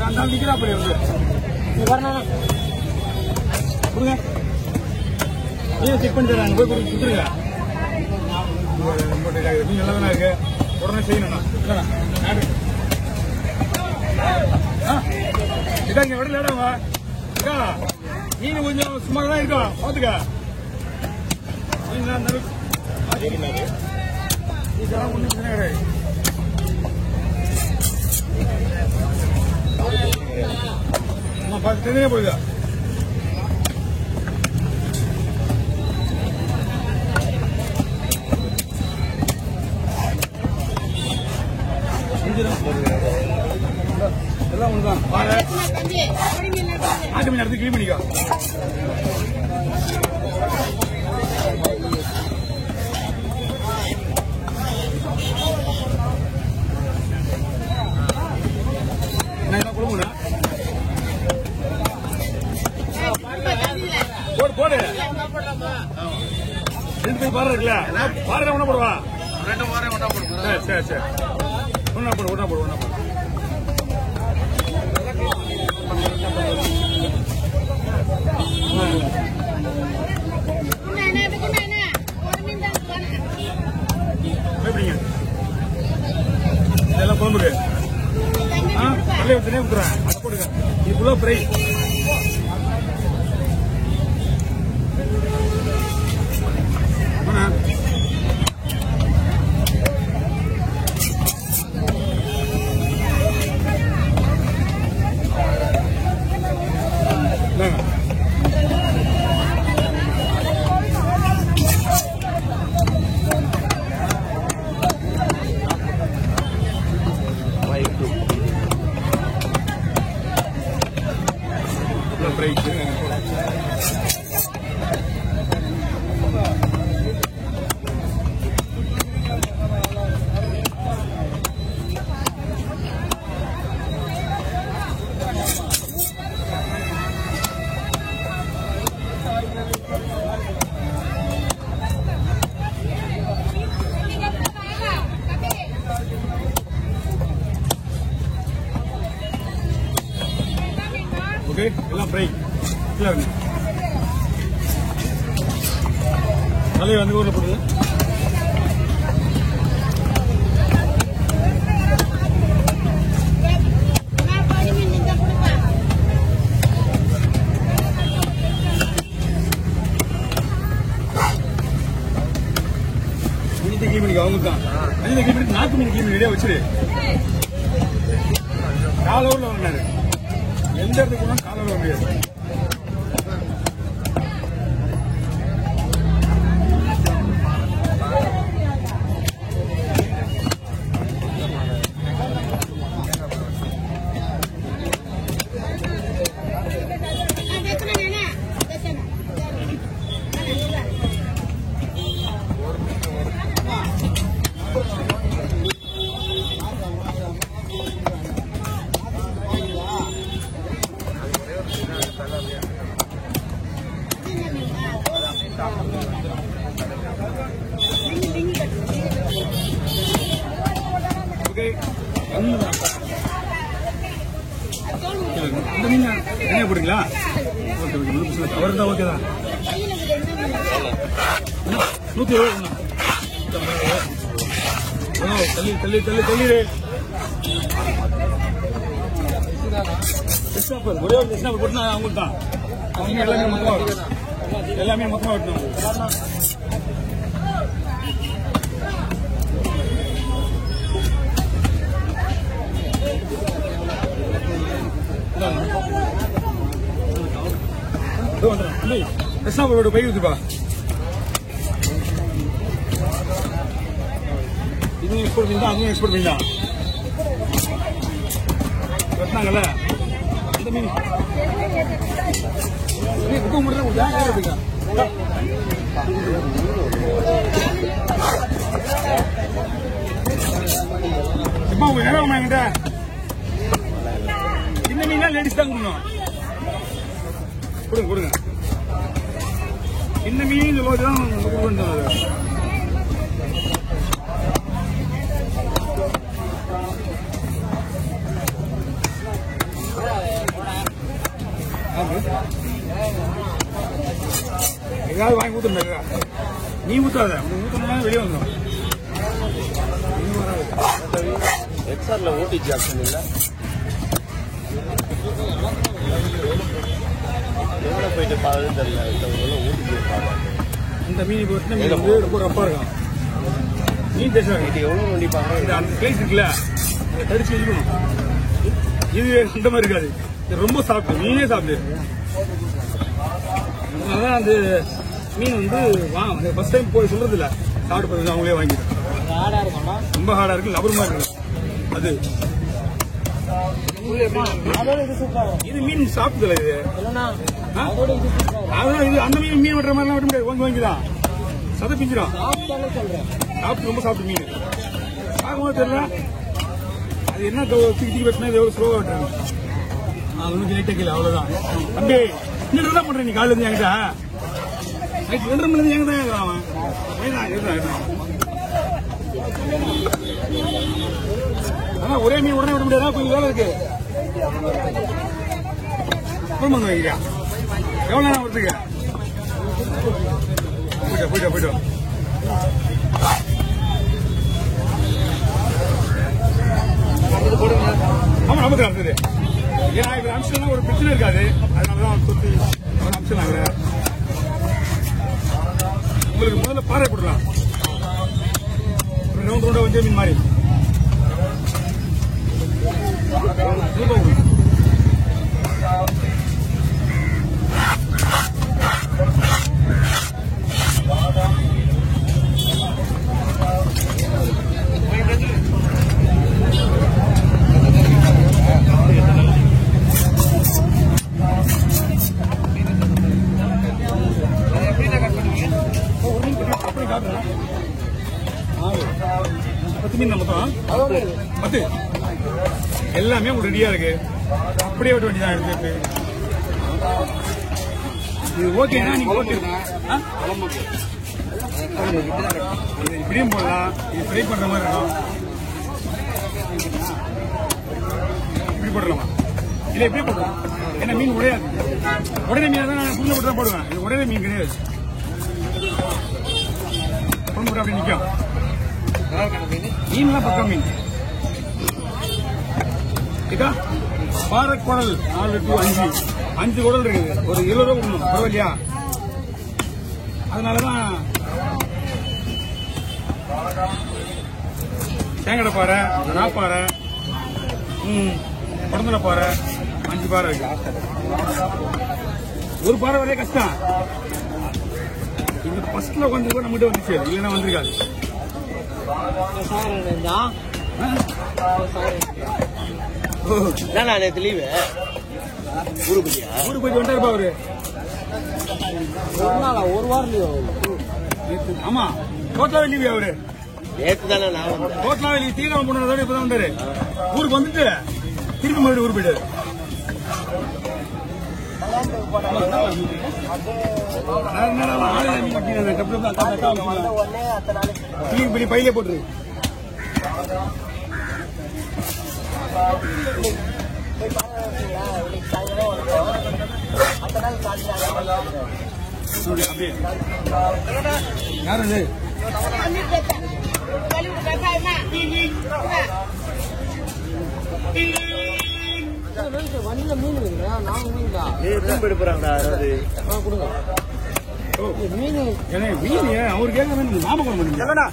நான் நிக்கிறா அப்படி வந்து வரணும் கொடுங்க நீங்க செக் பண்ணி தராங்க போய் கொடுத்துருங்க நீங்க நல்லா தானே இருக்கு உடனே செய்யணும் இதா இங்க விடல இடமா மீன் கொஞ்சம் சும்மா தான் இருக்கும் பாத்துக்க இதெல்லாம் ஒன்றும் பிரச்சனை கிடையாது தெரிஞ்சே போயிதா எல்லாம் ஒண்ணுதான் ஆட்டு மீன் எடுத்து கிளீன் பண்ணிக்கோ என்ன கொடுங்க போடு போடு ரெண்டு பாறை இருக்குல்ல பாறை ஒண்ணா போடுவா ரெண்டு பாறை ஒண்ணா போடுவா சரி சரி ஒண்ணா போடு ஒண்ணா போடு ஒண்ணா போடு எப்படிங்க இதெல்லாம் குழம்புக்கு பள்ளியை வச்சுனே விட்டுறேன் அதை போடுங்க இதுக்குள்ள ஃப்ரை ஓகே எல்லாம் ஃப்ரை தலையை வந்து ஊரில் போடுது கிளீன் பண்ணிக்க அவங்க தான் கிளீன் பண்ணி நாட்டு மீன் கிளீன் ரெடியா வச்சிரு காலூர்ல வாங்கினாரு எந்த இடத்துக்கு போனா காலூர்ல முடியாது இந்த மீன் என்ன போடுங்களா ஓகே ஓகே அவர் தான் ஓகே தான் 120 தள்ளி தள்ளி தள்ளி தள்ளி ஒரே ஒரு டிஸ்னா போட்டுனா அவங்களுக்கு தான் அவங்க எல்லாமே மொத்தமாக வெட்டணும் கிருஷ்ணாபுரோட பை ஊத்துப்பா இதுவும் எக்ஸ்போர்ட் பண்ணி தான் அதுவும் எக்ஸ்போர்ட் பண்ணி தான் வெட்டினாங்கல்ல அந்த மீன் புத்தகம் மட்டும் தான் எப்போ உங்க நேரம் என்கிட்ட இந்த மீன் லேடிஸ் தான் கொடுக்கணும் கொடுங்க கொடுங்க இந்த மீன் சொல்லுவதுதான் ஏதாவது வாங்கி ஊத்துறா நீ ஊத்தாத ஊத்தணும்னா வெளியே வந்துடும். எக்ஸ்ஆர்ல ஓடிஜி ஆப்ஷன் இல்லை. எவ்வளோ போயிட்டு பாருன்னு தெரியல. ஓடிஜி இந்த மீன் பொறுத்து மீன் வந்து ரொம்ப ரப்பா இருக்கும். மீன் டேஸ்ட் இது எவ்வளோ நோண்டிப்பாங்க. இந்த அந்த பிளேஸ் இருக்குல்ல அதை தடிச்சு இருக்கணும். இது இந்த மாதிரி இருக்காது. இது ரொம்ப சாப்பிட்டு மீனே சாப்பிட்டு. அதனால அந்த மீன் வந்து ஃபர்ஸ்ட் டைம் போய் சொல்றது இல்லை. சாப்பிட்டு பார்த்து அவங்களே வாங்கிட்டேன். ரொம்ப ஹார்டா இருக்கு. லபர் மாதிரி இருக்கு. அது இது மீன் சாப்பிட்டதில்ல. இது அதான் இது அந்த மீன் வெட்டுற மாதிரிலாம் வெட்ட முடியாது. வாங்கிதான் சதை பிஞ்சிடும். சாப்பிட்டு ரொம்ப சாப்பிட்டு மீன் பார்க்கும்போது தெரியல அது என்ன தூக்கி வெட்டினா எவ்வளவு ஸ்லோவா வெட்டுறாங்க. அது ஒன்றும் லைட்டா கீழே அவ்வளவுதான். தம்பி இன்னும் தான் பண்றேன். நீ காலையில இருந்து என்கிட்ட நைட் 2:30 மணி நேரம் எங்க தான் அவன் ஆனா ஒரே மீன் உடனே விட முடியாதா? கொஞ்சம் வேலை இருக்கு. வைக்கிறியா எவ்வளவு நேரம் வருதுங்க? போயிட்டோம் ஆமா நமக்கு நடந்தது. ஏன்னா இவர் அம்சம்னா ஒரு பிரச்சனை இருக்காது. அதனாலதான் சொத்து ஒரு அம்சம் நாங்க உங்களுக்கு முதல்ல பாறை போடலாம். ரவுண்ட் ரவுண்டா வந்து மீன் மாதிரி எல்லாமே உங்களுக்கு ரெடியா இருக்கு. அப்படியே விட வேண்டியதான் எடுத்து. இது ஓகேன்னா நீங்க இப்படியும் போடலாம். இது ஃப்ரை பண்ற மாதிரி இருக்கும். இப்படி போடலாமா? இல்ல இப்படியே போடலாம். ஏன்னா மீன் உடையாது. உடனே மீன் தான் நான் புள்ள போட்டு தான் போடுவேன். இது உடனே மீன் கிடையாது. அப்படி நிற்கும் மீன்லாம் பக்கம் மீன். பாறை குடல் 4 to 5 குடல் இருக்குது. ஒரு 20 ரூபா கொடுக்கணும். பரவாயில்லையா? அதனாலதான் தேங்கடை பாறை, நாப்பாறை, குடந்தலை பாறை 5 பாறை இருக்கு. ஒரு பாறை வரைய கஷ்டம். இது ஃபர்ஸ்ட்ல உட்காந்து நம்மகிட்ட வந்துச்சு. இல்லைன்னா வந்திருக்காது. நேற்று லீவு ஊருக்கு போயிட்டு வந்துட்டாருப்பா அவரு. ஒரு வாரம் லீவ். ஆமா டோட்டலாவே லீவு அவரு. நேற்று தானே நான் வந்தேன். டோட்டலாவே லீவ். தீவிரம் போனதோட இப்பதான் வந்தாரு. ஊருக்கு வந்துட்டு திருப்பி மறுபடியும் ஊருக்கு போயிட்டாரு. பையிலே போட்டுரு. யாரு வண்டியில மீன் இருக்குங்களா? நான் மீன் தான் எடுப்புறாங்கடா. கொடுங்க மீன். அவரு கேட்க ஞாபகம் பண்ணுங்க.